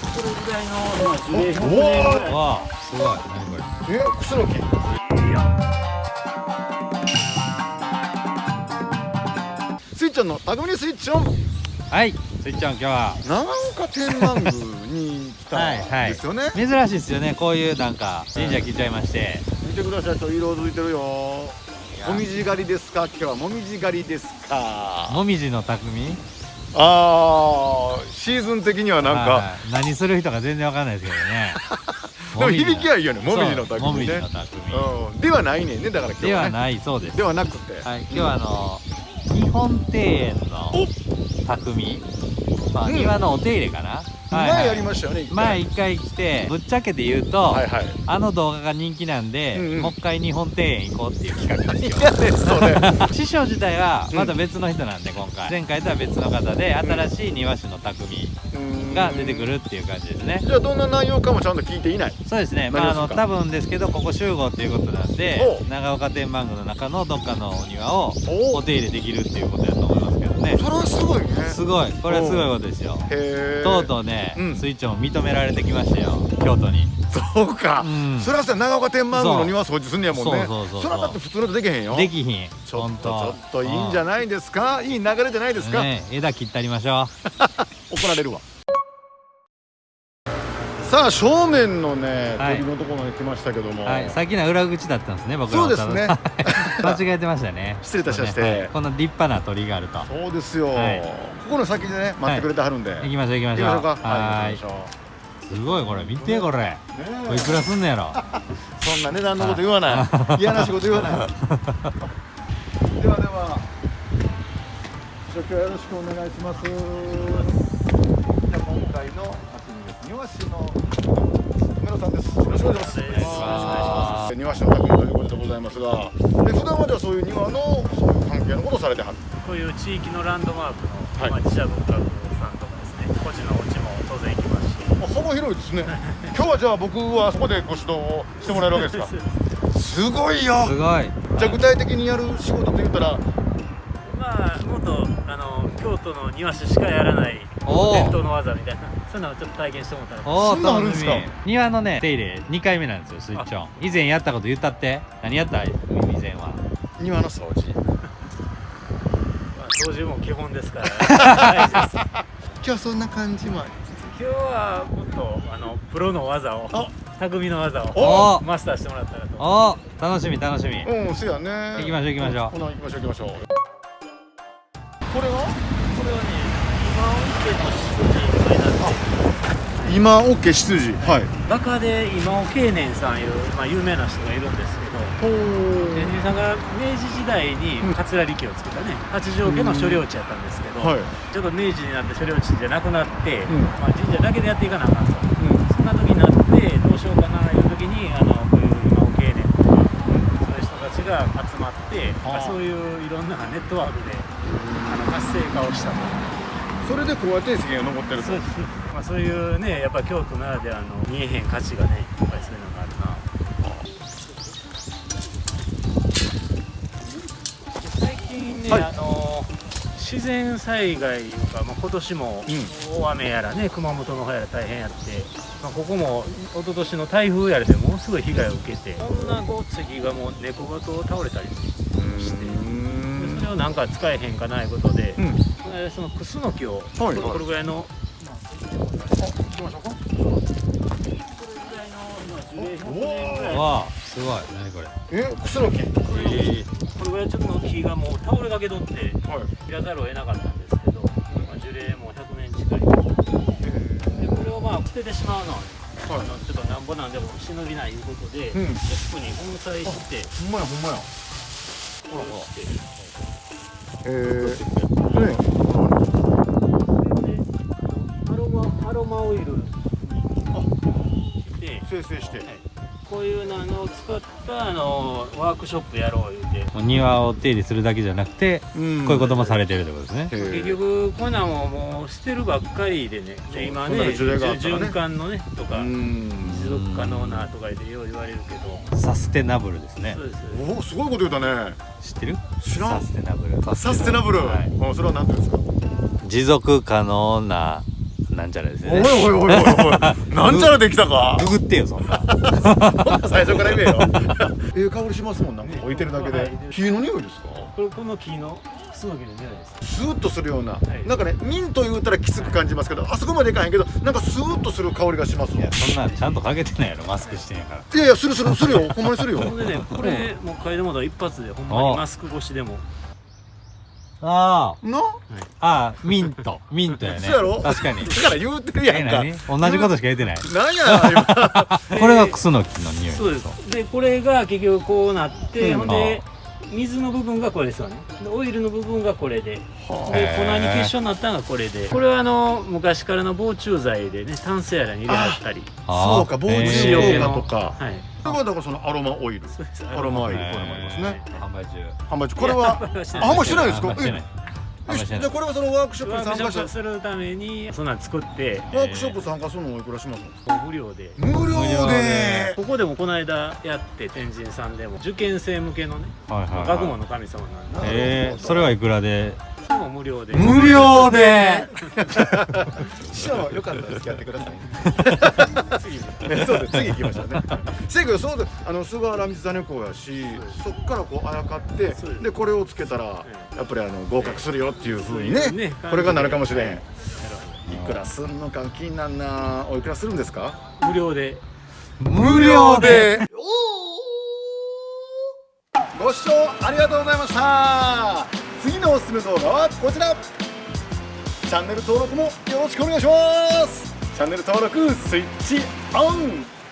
これぐらいの樹齢100年ぐらい。わあ、すごい。何これ。クスノキ。スイッチョンの匠スイッチョン。はい、スイッチョン、今日は。長岡天満宮に来たんですよね。珍しいですよね、こういうなんか神社来ちゃいまして。見てください、色づいてるよ。もみじ狩りですか。今日はもみじ狩りですか。もみじの匠。シーズン的にはなんか何する人か全然わかんないですけどね。でも響きはいいよね、もみじの匠ね。もみじの匠。ではないねんね、だから今日は。ではないそうです。ではなくて、はい、今日は日本庭園の匠。まあ庭のお手入れかな。前やりましたよね。前一回来て、ぶっちゃけて言うとあの動画が人気なんで、もう一回日本庭園行こうっていう企画ですよ。嫌ですそれ。師匠自体はまた別の人なんで、今回前回とは別の方で、新しい庭師の匠が出てくるっていう感じですね。じゃあどんな内容かもちゃんと聞いていない。そうですね。まあ多分ですけど、ここ集合っていうことなんで、長岡天満宮の中のどっかのお庭をお手入れできるっていうことだと思いますけどね。それはすごいね。すごい、これはすごいことですよ。とうとうね、スイッチも認められてきましたよ、京都に。そうか。それはさ、長岡天満宮の庭掃除すんねやもんね。それはだって普通のとできへんよ。できひん。ちょっといいんじゃないですか。いい流れじゃないですか。枝切ってありましょう。怒られるわ。さあ、正面のね、鳥のところまで来ましたけども。さっきの裏口だったんですね、僕ら。そうですね。間違えてましたね。失礼いたしまして。こんな立派な鳥があると。そうですよ。ここの先でね、待ってくれてはるんで。行きましょう行きましょう。はい。すごい、これ見て、これ。これいくらすんのやろ。そんな値段のこと言わない。嫌な仕事言わない。ではでは。今日はよろしくお願いします。じゃあ今回の庭師の梅野さんです。よろしくお願いします。庭師の匠ということでございますが、普段はじゃあそういう庭のそういう関係のことをされてはる。こういう地域のランドマークの自社文化部さんとかですね、個人のお家も当然行きますし。幅広いですね。今日はじゃあ僕はそこでご指導をしてもらえるわけですか。すごいよ。すごい。じゃあ具体的にやる仕事って言ったら、まあもっと京都の庭師しかやらない伝統の技みたいな、そういうのをちょっと体験してもらったら。そんなんあるんですか。庭のね、手入れ2回目なんですよ、スイッチョン。以前やったこと言ったって。何やった以前は。庭の掃除。掃除も基本ですから大事です。今日はそんな感じもあります。今日はもっとプロの技を、匠の技をマスターしてもらったらと。楽しみ楽しみ。そうやね。行きましょう行きましょう。行きましょう行きましょう。これはね、今オッケーの執事になって、今オッケー執事。はい。画家で今尾慶年さんいう有名な人がいるんですけど、慶年さんが明治時代に桂離宮を作ったね、八丈家の所領地やったんですけど、ちょっと明治になって所領地じゃなくなって、神社だけでやっていかなあかんと、そんな時になってどうしようかないう時にこういう今尾慶年とかそういう人たちが集まって、そういういろんなネットワークで活性化をしたと。それでこうやって石が残ってると。そういうね、やっぱ京都ならではの見えへん価値がね、やっぱりそういうのがあるな。最近ね、自然災害が、今年も大雨やらね、熊本の方やら大変やって、ここも一昨年の台風やらでものすごい被害を受けて、こんな次がもう猫がと倒れたりして、それをなんか使えへんかないことで、そのクスノキをこれぐらいの行きましょうか。これぐらいの樹齢100年ぐらい。わあ、すごい。何これ。クスノキ。これぐらいちょっとの木がもう倒れかけとって切らざるを得なかったんですけど、樹齢も100年近い。でこれを捨ててしまうのはちょっとなんぼなんでも忍びないいうことで、チップに粉砕して。ほんまやほんまや。ほらほら。アロマオイルにして生成して、こういうのを使ったワークショップやろう言うて、庭を手入れするだけじゃなくて、こういうこともされてるってことですね。結局こんなんもう捨てるばっかりでね、今ね循環のねとか持続可能なとかでよう言われるけど、サステナブルですね。そうです。おお、すごいこと言うたね。知ってる？知らん。サステナブル。サステナブル。それは何ていうんですか？持続可能ななんちゃらですよおいね。おいおいおいおいなんちゃらできたかググってよそんな。最初から言えよ香りしますもんなんか置いてるだけではい木の匂いですかこの木のクスノキの匂いです。スーッとするような、いなんかねミント言うたらきつく感じますけどあそこまでいかへんけどなんかスーッとする香りがしますわいやそんなんちゃんとかけてないやろマスクしてんやから。いやいやするよほんまにするよほんでね、これもう嗅いでもら一発でほんまにマスク越しでも。あなあミントやね。そうやろ確かに。だから言うてるやんか何同じことしか言ってない。なんや今これがクスノキの匂い。そうです。でこれが結局こうなって、うんほんで水の部分がこれですよね。でオイルの部分がこれで、で粉に結晶になったのがこれで、これは昔からの防虫剤でね、タンスやらに入れはったり、そうか防虫効果とかはい。これはだからそのアロマオイルそうです。アロマオイルこれもありますね販売中。販売中これはあ販売してないですか販売してない。販売してないじゃあこれはそのワークショップワークショッに参加したプするためにそんなん作ってワークショップ参加するのおいくらします無料で。無料でここでもこの間やって天神さんでも受験生向けのね、はいはい。学問の神様なんで、それはいくらで。それも無料で。無料で師匠よかったら付き合ってください次にそうです次行きましょうねせやけどそうで菅原道真公やしそっからこうあやかってそうですでこれをつけたらやっぱり合格するよっていうふうにねねこれがなるかもしれんいくらすんのか気になんなおいくらするんですか無料で。無料でご視聴ありがとうございました次のおすすめ動画はこちらチャンネル登録もよろしくお願いしますチャンネル登録スイッチオン